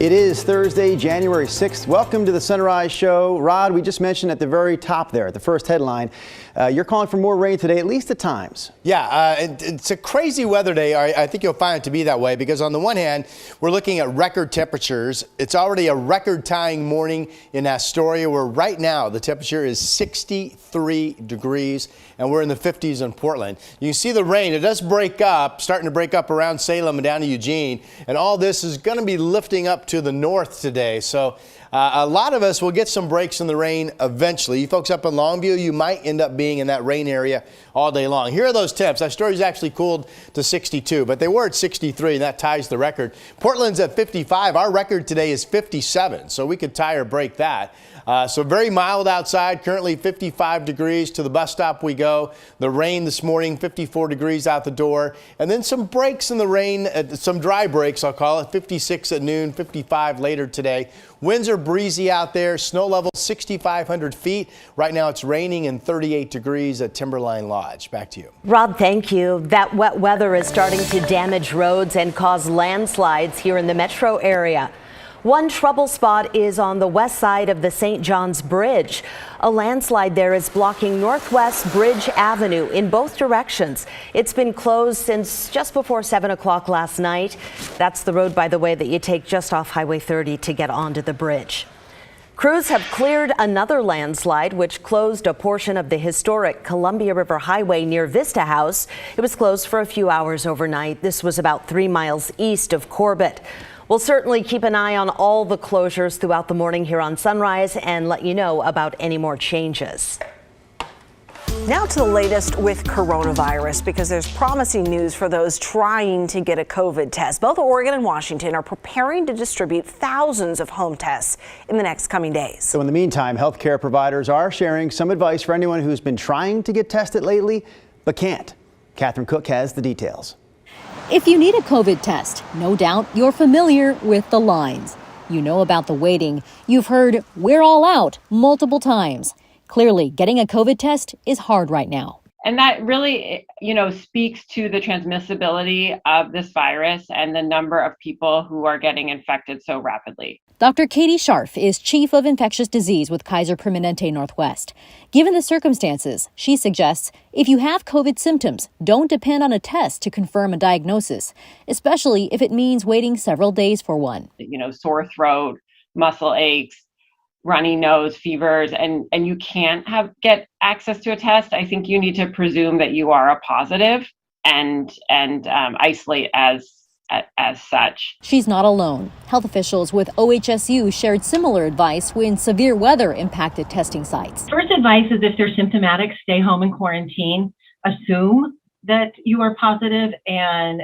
It is Thursday, January 6th. Welcome to the Sunrise Show. Rod, we just mentioned at the very top there, at the first headline, you're calling for more rain today, at least at times. Yeah, it's a crazy weather day. I think you'll find it to be that way because on the one hand, we're looking at record temperatures. It's already a record-tying morning in Astoria, where right now the temperature is 63 degrees and we're in the 50s in Portland. You can see the rain. It does break up, starting to break up around Salem and down to Eugene. And all this is going to be lifting up to the north today. So a lot of us will get some breaks in the rain eventually. You folks up in Longview, you might end up being in that rain area all day long. Here are those temps. Astoria's actually cooled to 62, but they were at 63, and that ties the record. Portland's at 55. Our record today is 57, so we could tie or break that. So very mild outside, currently 55 degrees. To the bus stop we go. The rain this morning, 54 degrees out the door. And then some breaks in the rain, some dry breaks, I'll call it, 56 at noon, 55 later today. Winds are breezy out there. Snow level 6,500 feet. Right now it's raining and 38 degrees at Timberline Lodge. Back to you. Rob, thank you. That wet weather is starting to damage roads and cause landslides here in the metro area. One trouble spot is on the west side of the St. John's Bridge. A landslide there is blocking Northwest Bridge Avenue in both directions. It's been closed since just before 7 o'clock last night. That's the road, by the way, that you take just off Highway 30 to get onto the bridge. Crews have cleared another landslide which closed a portion of the historic Columbia River Highway near Vista House. It was closed for a few hours overnight. This was about 3 miles east of Corbett. We'll certainly keep an eye on all the closures throughout the morning here on Sunrise and let you know about any more changes. Now to the latest with coronavirus, because there's promising news for those trying to get a COVID test. Both Oregon and Washington are preparing to distribute thousands of home tests in the next coming days. So in the meantime, healthcare providers are sharing some advice for anyone who's been trying to get tested lately but can't. Catherine Cook has the details. If you need a COVID test, no doubt you're familiar with the lines. You know about the waiting. You've heard "we're all out" multiple times. Clearly, getting a COVID test is hard right now. And that really, speaks to the transmissibility of this virus and the number of people who are getting infected so rapidly. Dr. Katie Scharf is Chief of Infectious Disease with Kaiser Permanente Northwest. Given the circumstances, she suggests if you have COVID symptoms, don't depend on a test to confirm a diagnosis, especially if it means waiting several days for one. Sore throat, muscle aches, runny nose, fevers, and you can't get access to a test. I think you need to presume that you are a positive and isolate as such. She's not alone. Health officials with OHSU shared similar advice when severe weather impacted testing sites. First advice is if they're symptomatic, stay home and quarantine. Assume that you are positive and,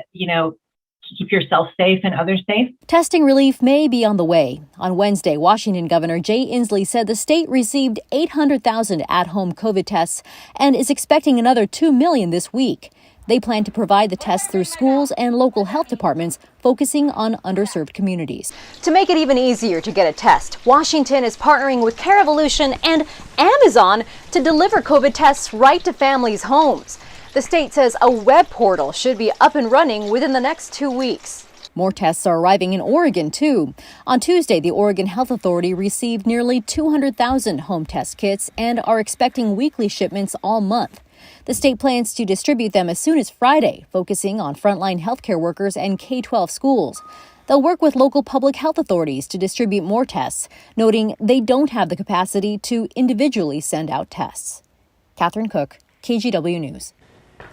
keep yourself safe and others safe. Testing relief may be on the way. On Wednesday, Washington Governor Jay Inslee said the state received 800,000 at-home COVID tests and is expecting another 2 million this week. They plan to provide the tests through schools and local health departments, focusing on underserved communities. To make it even easier to get a test, Washington is partnering with Care Evolution and Amazon to deliver COVID tests right to families' homes. The state says a web portal should be up and running within the next 2 weeks. More tests are arriving in Oregon, too. On Tuesday, the Oregon Health Authority received nearly 200,000 home test kits and are expecting weekly shipments all month. The state plans to distribute them as soon as Friday, focusing on frontline healthcare workers and K-12 schools. They'll work with local public health authorities to distribute more tests, noting they don't have the capacity to individually send out tests. Catherine Cook, KGW News.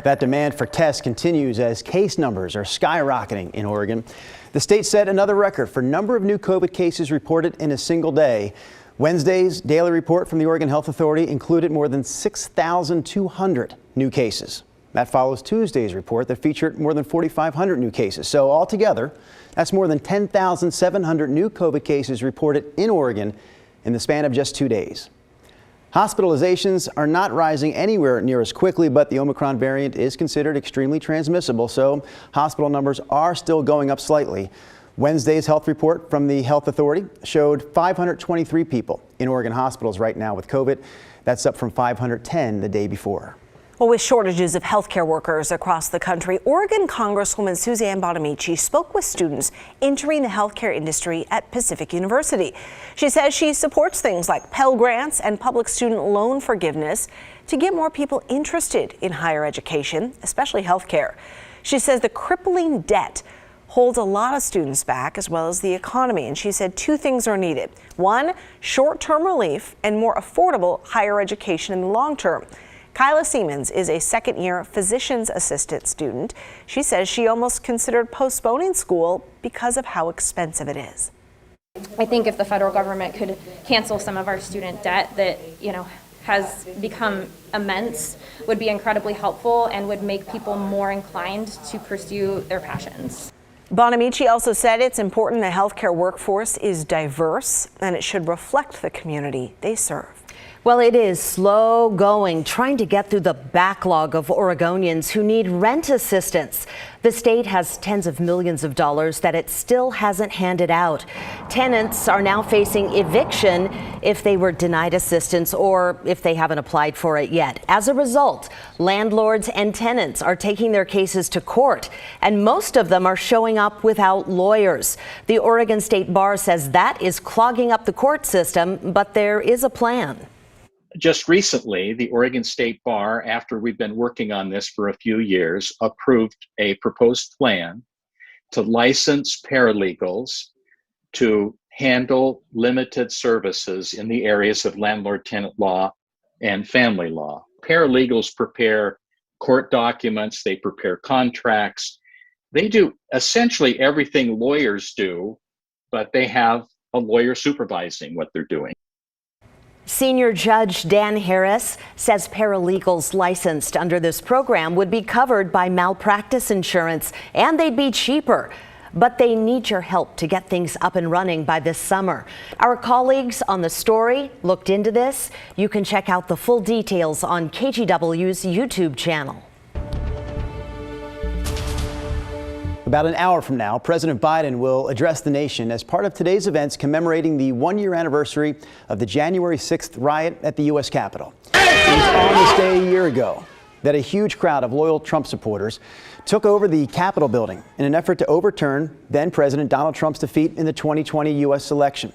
That demand for tests continues as case numbers are skyrocketing in Oregon. The state set another record for number of new COVID cases reported in a single day. Wednesday's daily report from the Oregon Health Authority included more than 6,200 new cases. That follows Tuesday's report that featured more than 4,500 new cases. So altogether, that's more than 10,700 new COVID cases reported in Oregon in the span of just 2 days. Hospitalizations are not rising anywhere near as quickly, but the Omicron variant is considered extremely transmissible, so hospital numbers are still going up slightly. Wednesday's health report from the Health Authority showed 523 people in Oregon hospitals right now with COVID. That's up from 510 the day before. Well, with shortages of healthcare workers across the country, Oregon Congresswoman Suzanne Bonamici spoke with students entering the healthcare industry at Pacific University. She says she supports things like Pell Grants and public student loan forgiveness to get more people interested in higher education, especially healthcare. She says the crippling debt holds a lot of students back, as well as the economy. And she said two things are needed. One, short-term relief and more affordable higher education in the long term. Kyla Siemens is a second-year physician's assistant student. She says she almost considered postponing school because of how expensive it is. I think if the federal government could cancel some of our student debt that, has become immense, would be incredibly helpful and would make people more inclined to pursue their passions. Bonamici also said it's important the healthcare workforce is diverse and it should reflect the community they serve. Well, it is slow going, trying to get through the backlog of Oregonians who need rent assistance. The state has tens of millions of dollars that it still hasn't handed out. Tenants are now facing eviction if they were denied assistance or if they haven't applied for it yet. As a result, landlords and tenants are taking their cases to court, and most of them are showing up without lawyers. The Oregon State Bar says that is clogging up the court system, but there is a plan. Just recently, the Oregon State Bar, after we've been working on this for a few years, approved a proposed plan to license paralegals to handle limited services in the areas of landlord-tenant law and family law. Paralegals prepare court documents, they prepare contracts. They do essentially everything lawyers do, but they have a lawyer supervising what they're doing. Senior Judge Dan Harris says paralegals licensed under this program would be covered by malpractice insurance and they'd be cheaper. But they need your help to get things up and running by this summer. Our colleagues on The Story looked into this. You can check out the full details on KGW's YouTube channel. About an hour from now, President Biden will address the nation as part of today's events commemorating the one-year anniversary of the January 6th riot at the U.S. Capitol. It was on this day a year ago that a huge crowd of loyal Trump supporters took over the Capitol building in an effort to overturn then-President Donald Trump's defeat in the 2020 U.S. election.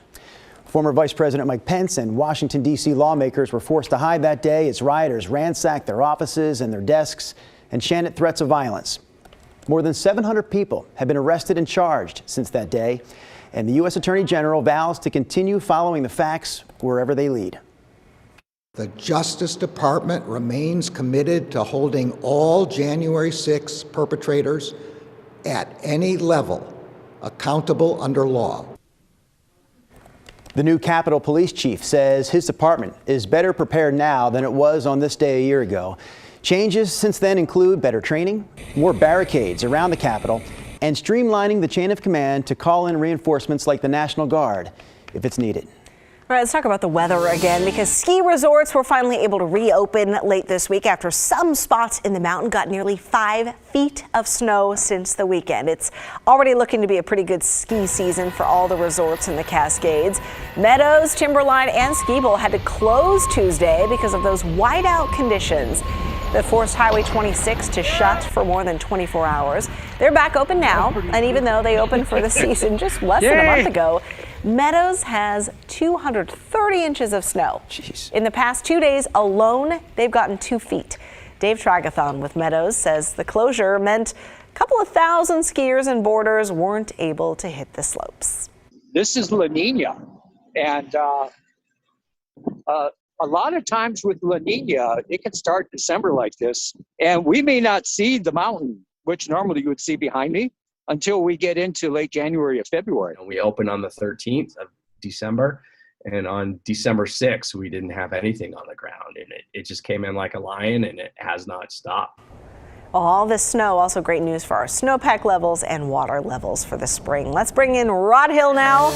Former Vice President Mike Pence and Washington, D.C. lawmakers were forced to hide that day as rioters ransacked their offices and their desks and chanted threats of violence. More than 700 people have been arrested and charged since that day, and the U.S. Attorney General vows to continue following the facts wherever they lead. The Justice Department remains committed to holding all January 6 perpetrators at any level accountable under law. The new Capitol Police Chief says his department is better prepared now than it was on this day a year ago. Changes since then include better training, more barricades around the Capitol, and streamlining the chain of command to call in reinforcements like the National Guard if it's needed. All right, let's talk about the weather again, because ski resorts were finally able to reopen late this week after some spots in the mountain got nearly 5 feet of snow since the weekend. It's already looking to be a pretty good ski season for all the resorts in the Cascades. Meadows, Timberline, and Ski Bowl had to close Tuesday because of those whiteout conditions that forced Highway 26 to shut for more than 24 hours. They're back open now, and even though they opened for the season just less than a month ago, Meadows has 230 inches of snow. Jeez. In the past 2 days alone, they've gotten 2 feet. Dave Tragathon with Meadows says the closure meant a couple of thousand skiers and boarders weren't able to hit the slopes. This is La Nina, and a lot of times with La Nina, it can start December like this, and we may not see the mountain, which normally you would see behind me, until we get into late January or February. We opened on the 13th of December, and on December 6th, we didn't have anything on the ground, and it just came in like a lion, and it has not stopped. All this snow, also great news for our snowpack levels and water levels for the spring. Let's bring in Rod Hill now.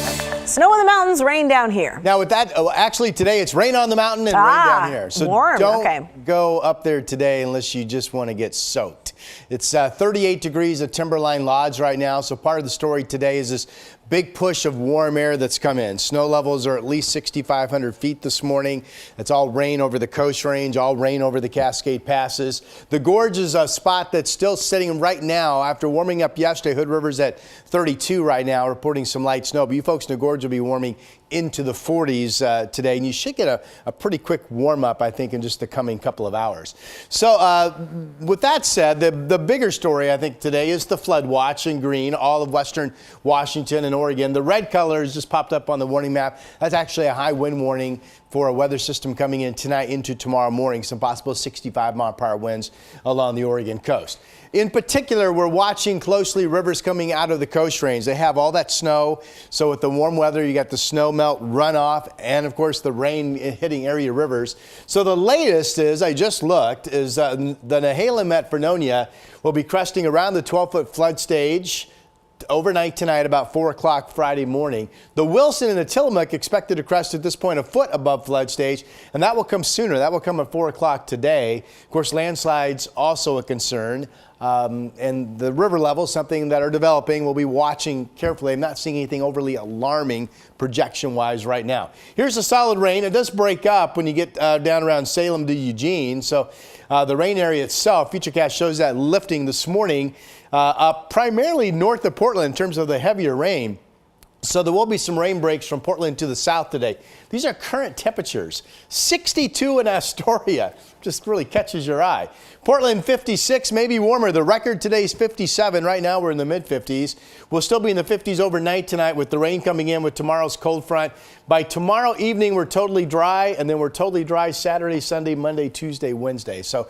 Snow in the mountains, rain down here. Now with that, actually today it's rain on the mountain and rain down here. So warm. don't go up there today unless you just want to get soaked. It's 38 degrees at Timberline Lodge right now. So part of the story today is this big push of warm air that's come in. Snow levels are at least 6,500 feet this morning. It's all rain over the Coast Range, all rain over the Cascade Passes. The gorge is a spot that's still sitting right now after warming up yesterday. Hood River's at 32 right now, reporting some light snow. But you folks in the gorge will be warming into the 40s today, and you should get a pretty quick warm up, I think, in just the coming couple of hours. So with that said, the bigger story, I think, today is the flood watch in green, all of western Washington and Oregon. The red color has just popped up on the warning map. That's actually a high wind warning for a weather system coming in tonight into tomorrow morning. Some possible 65-mile-per-hour winds along the Oregon coast. In particular, we're watching closely rivers coming out of the Coast Range. They have all that snow. So with the warm weather, you got the snow melt runoff and, of course, the rain hitting area rivers. So the latest is, I just looked, is the Nehalem at Vernonia will be cresting around the 12-foot flood stage overnight tonight, about 4 o'clock Friday morning. The Wilson and the Tillamook expected to crest at this point a foot above flood stage, and that will come sooner. That will come at 4 o'clock today. Of course, landslides also a concern. And the river levels, something that are developing. We'll be watching carefully. I'm not seeing anything overly alarming projection-wise right now. Here's the solid rain. It does break up when you get down around Salem to Eugene. So the rain area itself, Futurecast shows that lifting this morning up primarily north of Portland in terms of the heavier rain. So there will be some rain breaks from Portland to the south today. These are current temperatures. 62 in Astoria. Just really catches your eye. Portland 56, maybe warmer. The record today is 57. Right now we're in the mid-50s. We'll still be in the 50s overnight tonight with the rain coming in with tomorrow's cold front. By tomorrow evening, we're totally dry, and then we're totally dry Saturday, Sunday, Monday, Tuesday, Wednesday. So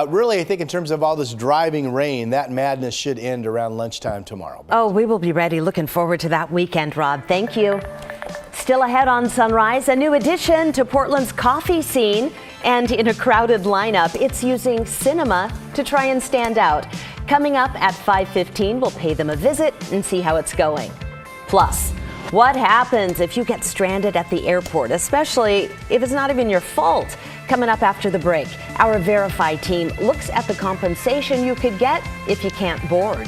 really, I think in terms of all this driving rain, that madness should end around lunchtime tomorrow. Oh, we will be ready. Looking forward to that weekend, Rob. Thank you. Still ahead on Sunrise, a new addition to Portland's coffee scene. And in a crowded lineup, it's using cinema to try and stand out. Coming up at 5:15, we'll pay them a visit and see how it's going. Plus, what happens if you get stranded at the airport, especially if it's not even your fault? Coming up after the break, our Verify team looks at the compensation you could get if you can't board.